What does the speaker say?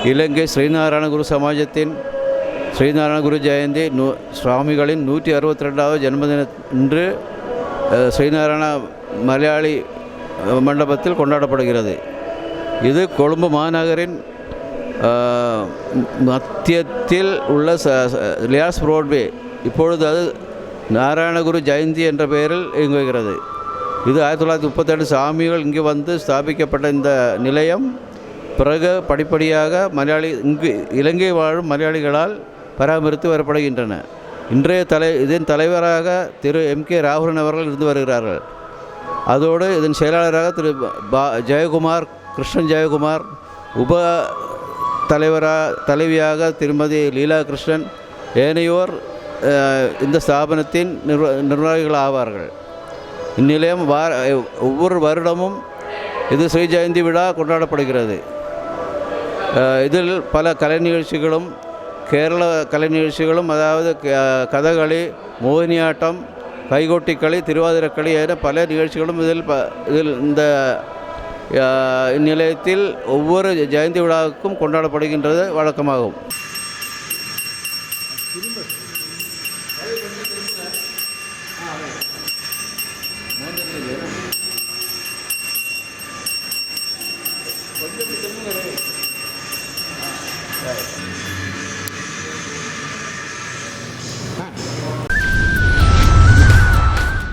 இலங்கை ஸ்ரீநாராயண குரு சமாஜத்தின் ஸ்ரீநாராயண குரு ஜெயந்தி சுவாமிகளின் 162வது ஜென்மதின இன்று ஸ்ரீநாராயண மலையாளி மண்டபத்தில் கொண்டாடப்படுகிறது. இது கொழும்பு மாநகரின் மத்தியத்தில் உள்ள லியாஸ் ப்ரோட்வே, இப்பொழுது அது நாராயணகுரு ஜெயந்தி என்ற பெயரில் இயங்குகிறது. இது 1938 சாமிகள் இங்கு வந்து ஸ்தாபிக்கப்பட்ட இந்த நிலையம் பிறகு படிப்படியாக இங்கு இலங்கை வாழும் மலையாளிகளால் பராமரித்து வரப்படுகின்றன. இன்றைய இதன் தலைவராக திரு MK ராகுலன் அவர்கள் இருந்து வருகிறார்கள். அதோடு இதன் செயலாளராக திரு ஜெயக்குமார், கிருஷ்ணன் ஜெயக்குமார், உப தலைவியாக திருமதி லீலா கிருஷ்ணன், ஏனையோர் இந்த ஸ்தாபனத்தின் நிர்வாகிகள் ஆவார்கள். இந்நிலையம் ஒவ்வொரு வருடமும் இது ஸ்ரீ ஜெயந்தி விழா கொண்டாடப்படுகிறது. இதில் பல கலை நிகழ்ச்சிகளும் கேரள கலை நிகழ்ச்சிகளும், அதாவது கதகளி, மோகினியாட்டம், கைகொட்டிக்களி, திருவாதிரக்களி என பல நிகழ்ச்சிகளும் இதில் இந்த இந்நிலையத்தில் ஒவ்வொரு ஜெயந்தி விழாவுக்கும் கொண்டாடப்படுகின்றது வழக்கமாகும்.